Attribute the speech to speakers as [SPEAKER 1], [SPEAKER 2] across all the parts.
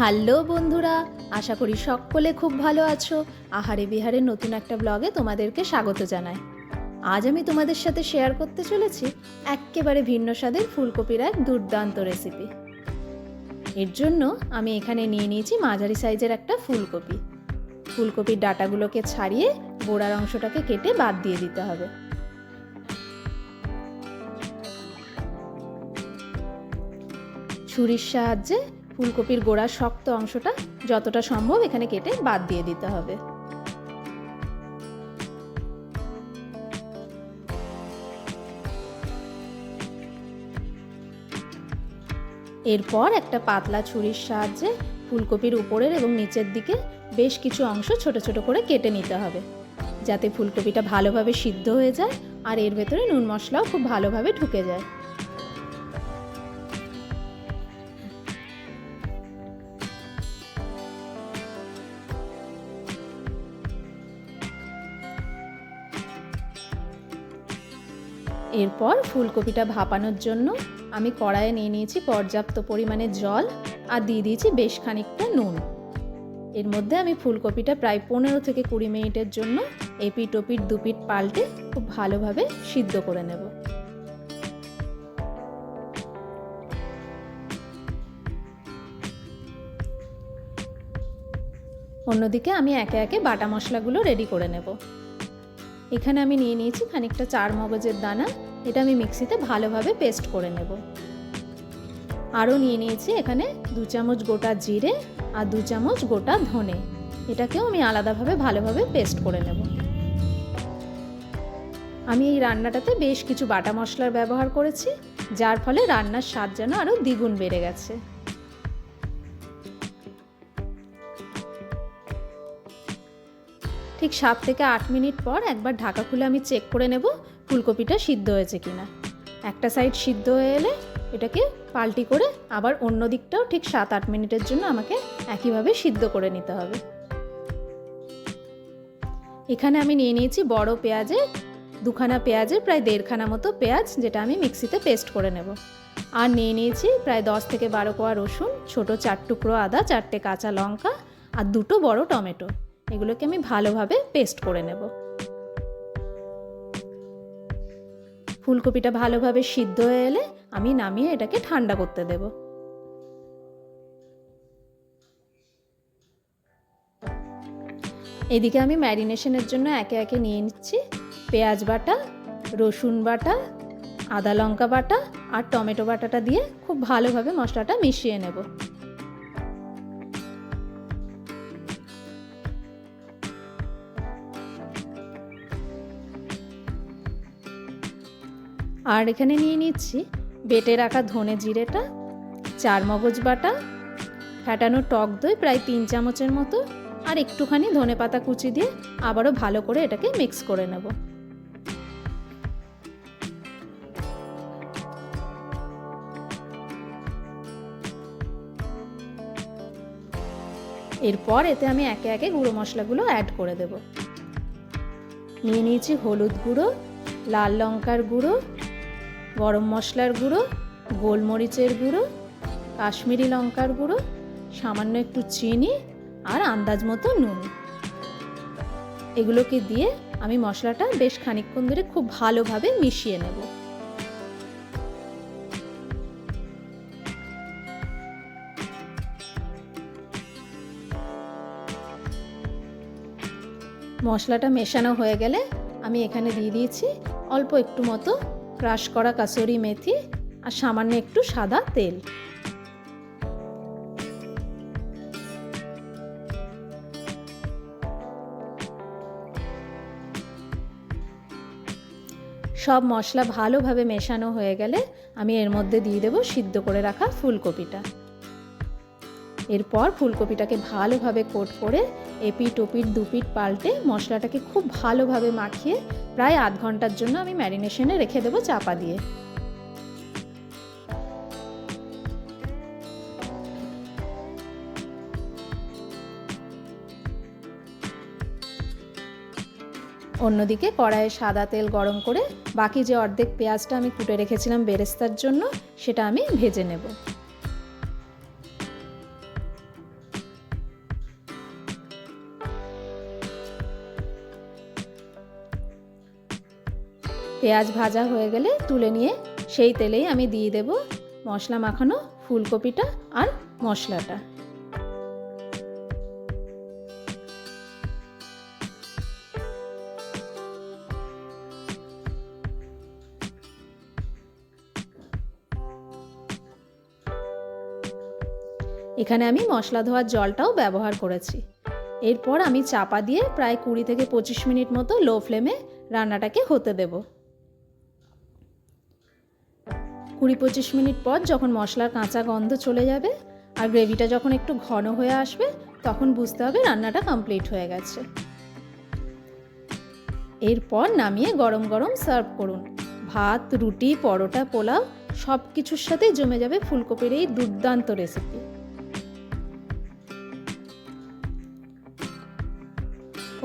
[SPEAKER 1] Hello বন্ধুরা, আশা করি সকলে খুব ভালো আছো। আহারে বিহারে নতুন একটা ব্লগে তোমাদেরকে স্বাগত জানাই। আজ আমি তোমাদের সাথে শেয়ার করতে চলেছি একেবারে ভিন্ন স্বাদের ফুলকপির এক দুর্দান্ত রেসিপি। এর জন্য আমি এখানে নিয়ে নিয়েছি মাঝারি সাইজের একটা ফুলকপি। ফুলকপির ডাঁটাগুলোকে ছাড়িয়ে গোড়ার অংশটাকে কেটে বাদ দিয়ে দিতে হবে। ছুরির সাহায্যে ফুলকপির গোড়ার শক্ত অংশটা যতটা সম্ভব এখানে কেটে বাদ দিয়ে দিতে হবে। এরপর একটা পাতলা ছুরির সাহায্যে ফুলকপির উপরের এবং নিচের দিকে বেশ কিছু অংশ ছোট ছোট করে কেটে নিতে হবে, যাতে ফুলকপিটা ভালোভাবে সিদ্ধ হয়ে যায় আর এর ভেতরে নুন মশলাও খুব ভালোভাবে ঢুকে যায়। এরপর ফুলকপিটা ভাপানোর জন্য আমি কড়াইয়ে নিয়ে নিয়েছি পর্যাপ্ত পরিমাণে জল আর দিয়ে দিয়েছি বেশ খানিকটা নুন। এর মধ্যে আমি ফুলকপিটা প্রায় 15 থেকে 20 মিনিটের জন্য এপিট ওপিট দুপিট পাল্টে খুব ভালোভাবে সিদ্ধ করে নেব। অন্যদিকে আমি একে একে বাটা মশলাগুলো রেডি করে নেব। এখানে আমি নিয়ে নিয়েছি খানিকটা চার মগজের দানা, এটা আমি মিক্সিতে ভালোভাবে পেস্ট করে নেব। আরও নিয়ে নিয়েছি এখানে 2 চামচ গোটা জিরে আর 2 চামচ গোটা ধনে, এটাকেও আমি আলাদাভাবে ভালোভাবে পেস্ট করে নেব। আমি এই রান্নাটাতে বেশ কিছু বাটা মশলার ব্যবহার করেছি, যার ফলে রান্নার স্বাদ যেন আরও দ্বিগুণ বেড়ে গেছে। ঠিক 7 থেকে 8 মিনিট পর একবার ঢাকা খুলে আমি চেক করে নেব ফুলকপিটা সিদ্ধ হয়েছে কিনা। একটা সাইড সিদ্ধ হয়ে এলে এটাকে পাল্টি করে আবার অন্য দিকটাও ঠিক 7-8 মিনিটের জন্য আমাকে একইভাবে সিদ্ধ করে নিতে হবে। এখানে আমি নিয়ে নিয়েছি বড় পেঁয়াজের 2খানা পেঁয়াজের প্রায় 1.5 খানা মতো পেঁয়াজ, যেটা আমি মিক্সিতে পেস্ট করে নেব। আর নিয়ে নিয়েছি প্রায় 10 থেকে 12 কোয়া রসুন, ছোট 4 টুকরো আদা, 4টে কাঁচা লঙ্কা আর 2টো বড় টমেটো। এগুলোকে আমি ভালোভাবে পেস্ট করে নেব। ফুলকপিটা ভালোভাবে সিদ্ধ হয়ে এলে আমি নামিয়ে এটাকে ঠান্ডা করতে দেব। এদিকে আমি ম্যারিনেশনের জন্য একে একে নিয়ে নিচ্ছি পেঁয়াজ বাটা, রসুন বাটা, আদা লঙ্কা বাটা আর টমেটো বাটাটা দিয়ে খুব ভালোভাবে মশলাটা মিশিয়ে নেব। আর এখানে নিয়ে নিচ্ছি বেটে রাখা ধনে জিরেটা, 4 মগজ বাটা, ফ্যাটানো টক দই প্রায় 3 চামচের মতো আর একটুখানি ধনেপাতা কুচি দিয়ে আবারও ভালো করে এটাকে মিক্স করে নেব। এরপর এতে আমি একে একে গুঁড়ো মশলাগুলো অ্যাড করে দেব। নিয়ে নিয়েছি হলুদ গুঁড়ো, লাল লঙ্কার গুঁড়ো, গরম মশলার গুঁড়ো, গোলমরিচের গুঁড়ো, কাশ্মীরি লঙ্কার গুঁড়ো, সামান্য একটু চিনি আর আন্দাজ মতো নুন। এগুলোকে দিয়ে আমি মশলাটা বেশ খানিকক্ষণ ধরে খুব ভালোভাবে মিশিয়ে নেব। মশলাটা মেশানো হয়ে গেলে আমি এখানে দিয়ে দিয়েছি অল্প একটু মতো ক্রাশ করা কাসুরি মেথি আর সামান্য একটু সাদা তেল। সব মশলা ভালোভাবে মেশানো হয়ে গেলে আমি এর মধ্যে দিয়ে দেব সিদ্ধ করে রাখা ফুলকপিটা। এরপর ফুলকপিটাকে ভালোভাবে কোট করে এপিট ওপিট দুপিট পাল্টে মশলাটাকে খুব ভালোভাবে মাখিয়ে প্রায় আধ ঘন্টার জন্য আমি ম্যারিনেশনে রেখে দেবো চাপা দিয়ে। অন্যদিকে কড়াইয়ে সাদা তেল গরম করে বাকি যে অর্ধেক পেঁয়াজটা আমি কুটে রেখেছিলাম বেরেস্তার জন্য সেটা আমি ভেজে নেব। পেঁয়াজ ভাজা হয়ে গেলে তুলে নিয়ে সেই তেলেই আমি দিয়ে দেব মশলা মাখানো ফুলকপিটা আর মশলাটা। এখানে আমি মশলা ধোয়ার জলটাও ব্যবহার করেছি। এরপর আমি চাপা দিয়ে প্রায় 20 থেকে 25 মিনিট মতো লো ফ্লেমে রান্নাটাকে হতে দেব। 20-25 মিনিট পর যখন মশলার কাঁচা গন্ধ চলে যাবে আর গ্রেভিটা যখন একটু ঘন হয়ে আসবে তখন বুঝতে হবে রান্নাটা কমপ্লিট হয়ে গেছে। এরপর নামিয়ে গরম গরম সার্ভ করুন। ভাত, রুটি, পরোটা, পোলাও সব কিছুর সাথেই জমে যাবে ফুলকপির এই দুর্দান্ত রেসিপি।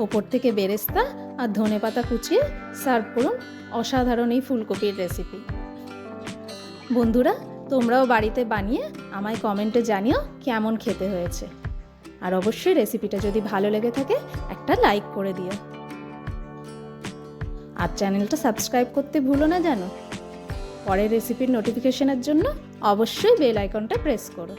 [SPEAKER 1] ওপর থেকে বেরেস্তা আর ধনেপাতা কুচিয়ে সার্ভ করুন অসাধারণ এই ফুলকপির রেসিপি। বন্ধুরা, তোমরাও বাড়িতে বানিয়ে আমায় কমেন্টে জানিও কেমন খেতে হয়েছে। আর অবশ্যই রেসিপিটা যদি ভালো লেগে থাকে একটা লাইক করে দিও। আর চ্যানেলটা সাবস্ক্রাইব করতে ভুলো না যেন। পরের রেসিপির নোটিফিকেশনের জন্য অবশ্যই বেল আইকনটা প্রেস করো।